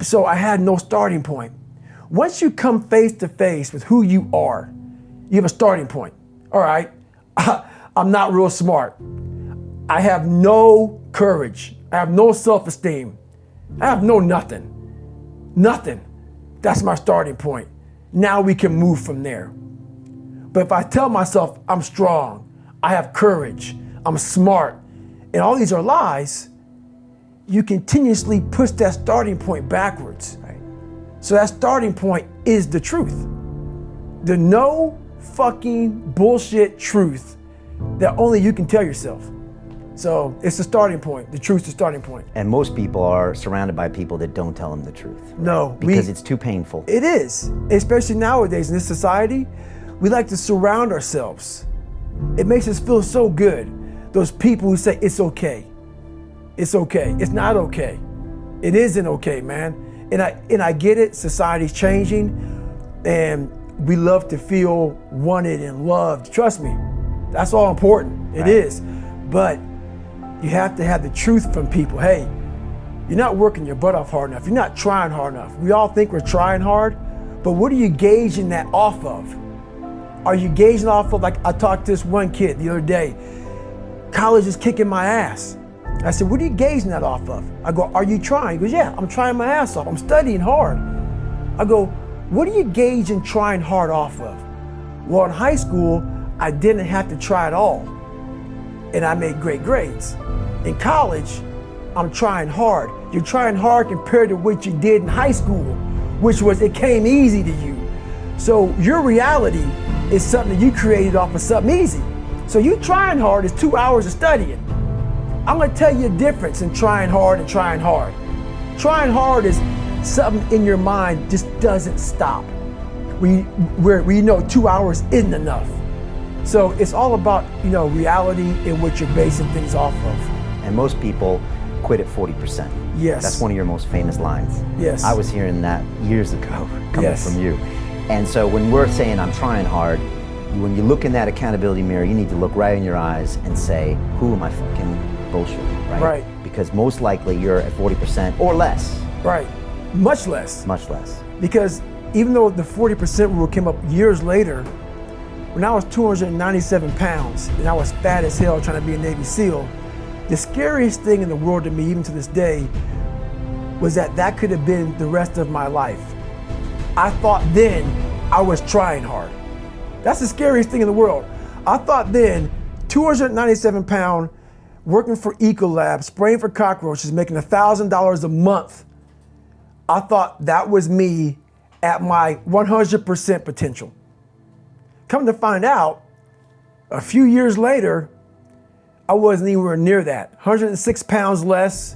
So I had no starting point. Once you come face to face with who you are, you have a starting point. All right, I'm not real smart. I have no courage. I have no self-esteem. I have no nothing. Nothing. That's my starting point. Now we can move from there. But if I tell myself I'm strong, I have courage, I'm smart, and all these are lies, you continuously push that starting point backwards. Right? So that starting point is the truth. The no fucking bullshit truth that only you can tell yourself. So it's the starting point. The truth's the starting point. And most people are surrounded by people that don't tell them the truth. No. Because it's too painful. It is. Especially nowadays in this society, we like to surround ourselves. It makes us feel so good. Those people who say it's okay. It's okay. It's not okay. It isn't okay, man. And I get it. Society's changing and we love to feel wanted and loved. Trust me, that's all important. It is. But you have to have the truth from people. Hey, you're not working your butt off hard enough. You're not trying hard enough. We all think we're trying hard, but what are you gauging that off of? Are you gauging off of, like I talked to this one kid the other day, college is kicking my ass. I said, what are you gauging that off of? I go, are you trying? He goes, yeah, I'm trying my ass off. I'm studying hard. I go, what are you gauging trying hard off of? Well, in high school, I didn't have to try at all. And I made great grades. In college, I'm trying hard. You're trying hard compared to what you did in high school, which was it came easy to you. So your reality is something that you created off of something easy. So you trying hard is 2 hours of studying. I'm gonna tell you a difference in trying hard and trying hard. Trying hard is something in your mind just doesn't stop. We know 2 hours isn't enough. So it's all about, reality and what you're basing things off of. And most people quit at 40%. Yes. That's one of your most famous lines. Yes. I was hearing that years ago coming Yes. from you. And so when we're saying I'm trying hard, when you look in that accountability mirror, you need to look right in your eyes and say, who am I fucking bullshitting, right? Right. Because most likely you're at 40% or less. Right. Much less. Much less. Because even though the 40% rule came up years later, when I was 297 pounds and I was fat as hell trying to be a Navy SEAL, the scariest thing in the world to me, even to this day, was that could have been the rest of my life. I thought then I was trying hard. That's the scariest thing in the world. I thought then, 297 pound, working for Ecolab, spraying for cockroaches, making $1,000 a month. I thought that was me at my 100% potential. Come to find out, a few years later, I wasn't anywhere near that. 106 pounds less,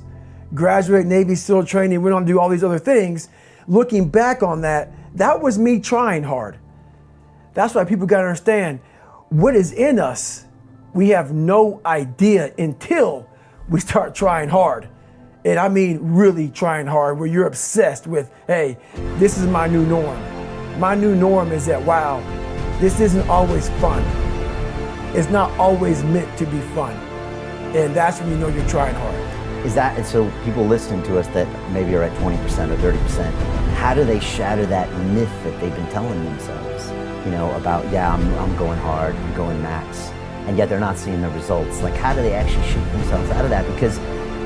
graduate Navy SEAL training, went on to do all these other things. Looking back on that was me trying hard. That's why people gotta understand, what is in us, we have no idea until we start trying hard. And I mean really trying hard, where you're obsessed with, hey, this is my new norm. My new norm is that, wow, this isn't always fun. It's not always meant to be fun. And that's when you know you're trying hard. Is that, and so people listening to us that maybe are at 20% or 30%, how do they shatter that myth that they've been telling themselves? About, yeah, I'm going hard, I'm going max, and yet they're not seeing the results. Like, how do they actually shoot themselves out of that? Because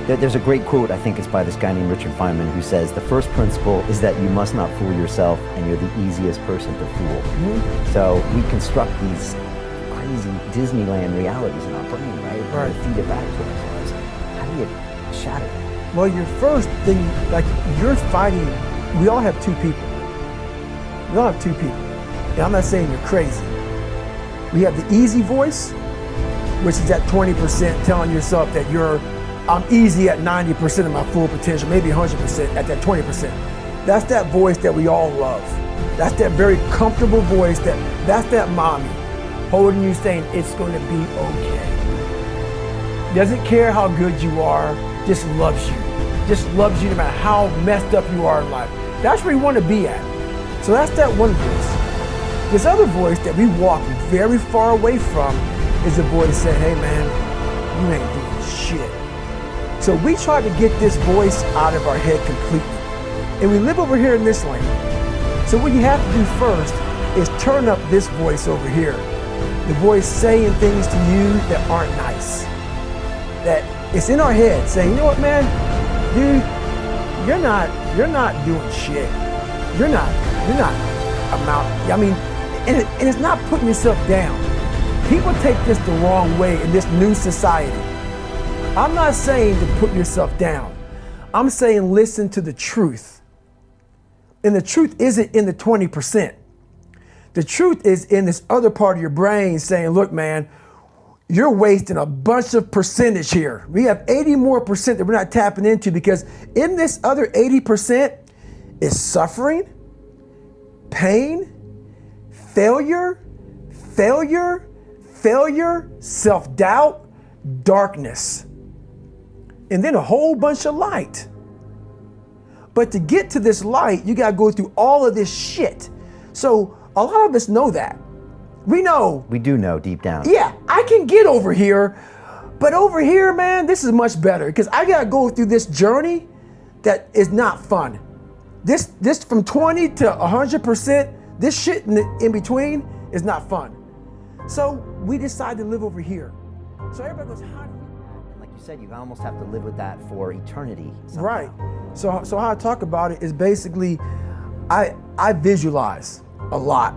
there's a great quote, I think it's by this guy named Richard Feynman, who says, the first principle is that you must not fool yourself, and you're the easiest person to fool. Mm-hmm. So we construct these crazy Disneyland realities in our brain, right? And we feed it back to ourselves. How do you shatter that? Well, your first thing, like, you're fighting, we all have two people. We all have two people. And I'm not saying you're crazy. We have the easy voice, which is that 20% telling yourself that I'm easy at 90% of my full potential, maybe 100% at that 20%. That's that voice that we all love. That's that very comfortable voice, that's that mommy holding you saying it's going to be okay. Doesn't care how good you are, just loves you. Just loves you no matter how messed up you are in life. That's where you want to be at. So that's that one voice. This other voice that we walk very far away from is the voice saying, hey man, you ain't doing shit. So we try to get this voice out of our head completely. And we live over here in this lane. So what you have to do first is turn up this voice over here. The voice saying things to you that aren't nice. That it's in our head saying, you know what, man, dude, you're not doing shit. You're not I mean, and it's not putting yourself down. People take this the wrong way in this new society. I'm not saying to put yourself down. I'm saying listen to the truth. And the truth isn't in the 20%. The truth is in this other part of your brain saying, look, man, you're wasting a bunch of percentage here. We have 80 more percent that we're not tapping into, because in this other 80% is suffering, pain, failure, self-doubt, darkness, and then a whole bunch of light. But to get to this light, you gotta go through all of this shit. So a lot of us know that. We know. We do know deep down. Yeah, I can get over here, but over here, man, this is much better, because I gotta go through this journey that is not fun. This from 20 to 100%, this shit in between is not fun. So we decide to live over here. So everybody goes, how do we? And like you said, you almost have to live with that for eternity somehow. Right. So how I talk about it is basically, I visualize a lot.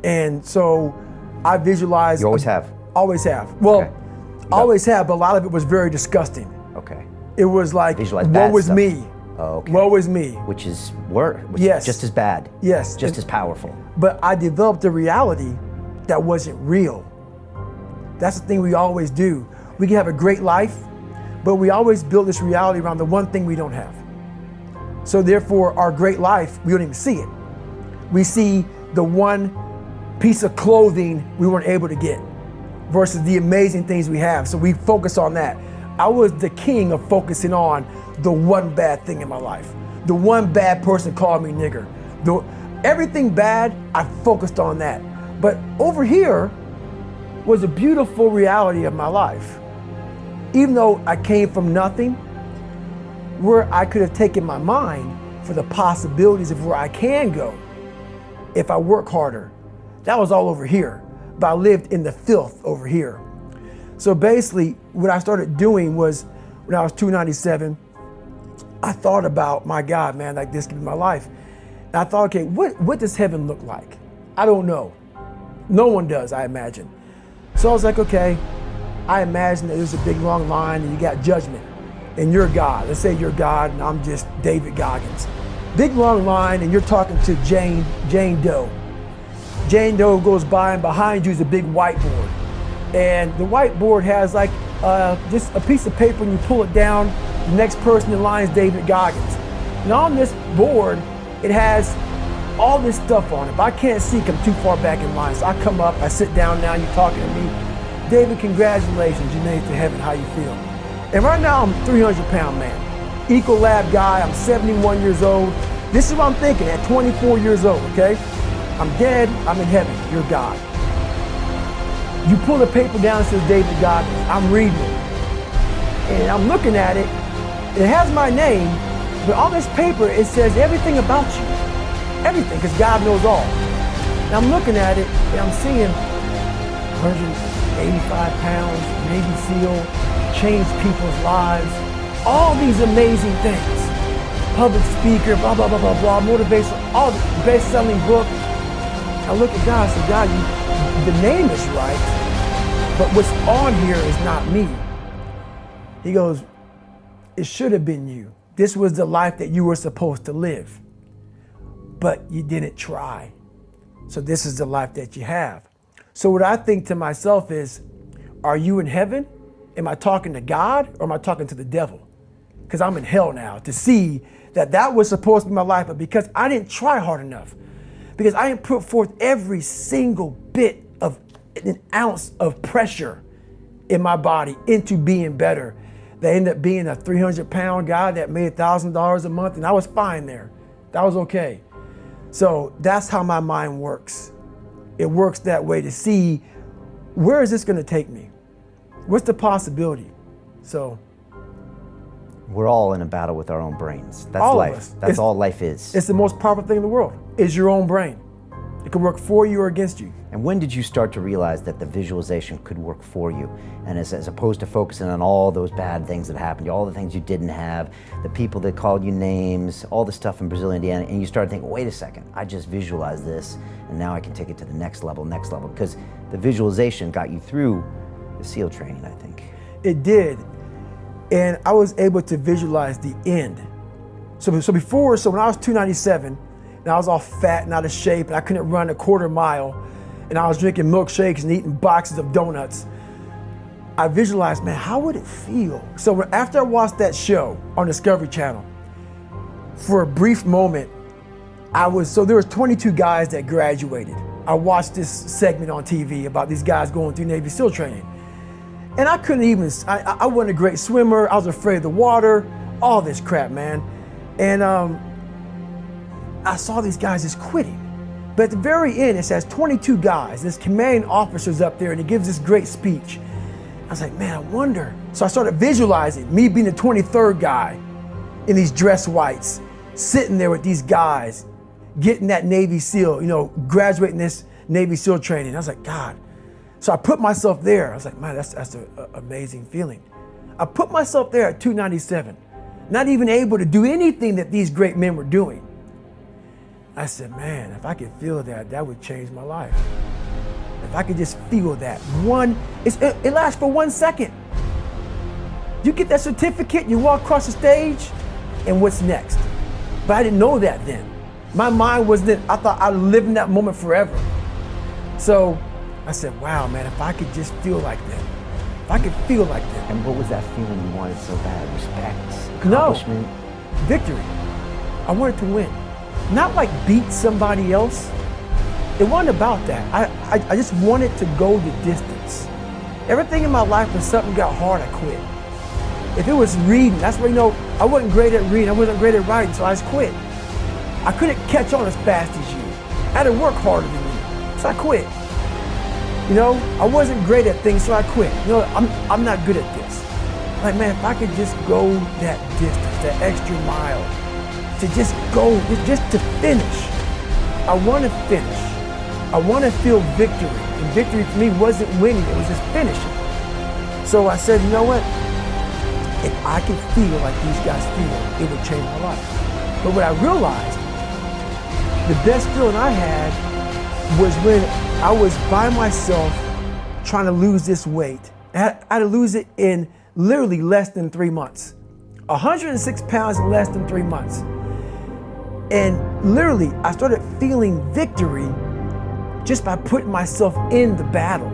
And so I visualize. You always have? Always have. Well, okay. Always have, but a lot of it was very disgusting. Okay. It was like, woe was me. Oh, okay. Woe is me. Which is worse. Yes. Just as bad. Yes. Just as powerful. But I developed a reality that wasn't real. That's the thing we always do. We can have a great life, but we always build this reality around the one thing we don't have. So therefore, our great life, we don't even see it. We see the one piece of clothing we weren't able to get versus the amazing things we have. So we focus on that. I was the king of focusing on the one bad thing in my life. The one bad person called me nigger. Everything bad, I focused on that. But over here was a beautiful reality of my life. Even though I came from nothing, where I could have taken my mind for the possibilities of where I can go if I work harder. That was all over here, but I lived in the filth over here. So basically, what I started doing was, when I was 297, I thought about, my God, man, like this could be my life. And I thought, okay, what does heaven look like? I don't know. No one does, I imagine. So I was like, okay, I imagine that there's a big long line and you got judgment and you're God. Let's say you're God and I'm just David Goggins. Big long line and you're talking to Jane Doe. Jane Doe goes by and behind you is a big whiteboard. And the whiteboard has like just a piece of paper, and you pull it down, the next person in line is David Goggins. And on this board, it has all this stuff on it, but I can't see because I'm too far back in line. So I come up, I sit down now, you're talking to me. David, congratulations, you made it to heaven, how you feel? And right now I'm a 300-pound man. Ecolab guy, I'm 71 years old. This is what I'm thinking at 24 years old, okay? I'm dead, I'm in heaven, you're God. You pull the paper down and says David Goggins, I'm reading it. And I'm looking at it, it has my name, but on this paper it says everything about you. Everything, because God knows all. And I'm looking at it and I'm seeing 185 pounds, Navy SEAL, changed people's lives, all these amazing things. Public speaker, blah, blah, blah, blah, blah, motivational, all the best-selling book. I look at God and say, God, the name is right, but what's on here is not me. He goes, it should have been you. This was the life that you were supposed to live, but you didn't try. So this is the life that you have. So what I think to myself is, are you in heaven? Am I talking to God or am I talking to the devil? Because I'm in hell now to see that that was supposed to be my life, but because I didn't try hard enough, because I didn't put forth every single bit of an ounce of pressure in my body into being better, they ended up being a 300-pound guy that made $1,000 a month, and I was fine there. That was okay. So that's how my mind works. It works that way to see, where is this going to take me? What's the possibility? So We're all in a battle with our own brains. That's All of life. us. That's all life is. It's the most powerful thing in the world, is your own brain. It can work for you or against you. And when did you start to realize that the visualization could work for you? And as opposed to focusing on all those bad things that happened, all the things you didn't have, the people that called you names, all the stuff in Brazil, Indiana, and you started thinking, wait a second, I just visualized this, and now I can take it to the next level, because the visualization got you through the SEAL training, I think. It did. And I was able to visualize the end. So when I was 297, and I was all fat and out of shape, and I couldn't run a quarter mile, and I was drinking milkshakes and eating boxes of donuts, I visualized, man, how would it feel? So after I watched that show on Discovery Channel, for a brief moment, there was 22 guys that graduated. I watched this segment on TV about these guys going through Navy SEAL training. And I couldn't even, I wasn't a great swimmer, I was afraid of the water, all this crap, man. And I saw these guys just quitting. But at the very end, it says 22 guys, this commanding officer's up there and he gives this great speech. I was like, man, I wonder. So I started visualizing me being the 23rd guy in these dress whites, sitting there with these guys, getting that Navy SEAL, graduating this Navy SEAL training. I was like, God. So I put myself there. I was like, man, that's an amazing feeling. I put myself there at 297, not even able to do anything that these great men were doing. I said, man, if I could feel that, that would change my life. If I could just feel that. It lasts for 1 second. You get that certificate, you walk across the stage, and what's next? But I didn't know that then. My mind was that I thought I'd live in that moment forever. So I said, wow, man, if I could just feel like that. If I could feel like that. And what was that feeling you wanted so bad? Respect? Accomplishment? No, victory. I wanted to win. Not like beat somebody else. It wasn't about that. I just wanted to go the distance. Everything in my life, when something got hard, I quit. If it was reading, that's where, I wasn't great at reading, I wasn't great at writing, so I just quit. I couldn't catch on as fast as you. I had to work harder than you, so I quit. I wasn't great at things, so I quit. I'm not good at this. Like, man, if I could just go that distance, that extra mile, to just go, just to finish. I want to finish. I want to feel victory. And victory for me wasn't winning, it was just finishing. So I said, you know what? If I could feel like these guys feel, it would change my life. But what I realized, the best feeling I had was when I was by myself trying to lose this weight. I had to lose it in literally less than 3 months. 106 pounds in less than 3 months. And literally, I started feeling victory just by putting myself in the battle.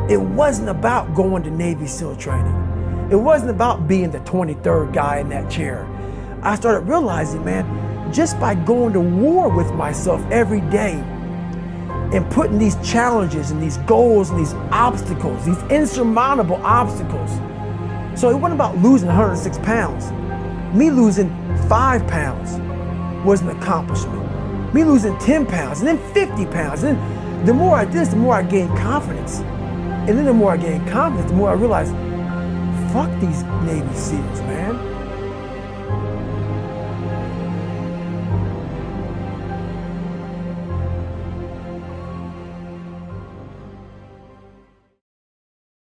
It wasn't about going to Navy SEAL training. It wasn't about being the 23rd guy in that chair. I started realizing, man, just by going to war with myself every day and putting these challenges and these goals and these obstacles, these insurmountable obstacles. So it wasn't about losing 106 pounds. Me losing 5 pounds was an accomplishment. Me losing 10 pounds and then 50 pounds. And then the more I did this, the more I gained confidence. And then the more I gained confidence, the more I realized, fuck these Navy SEALs, man.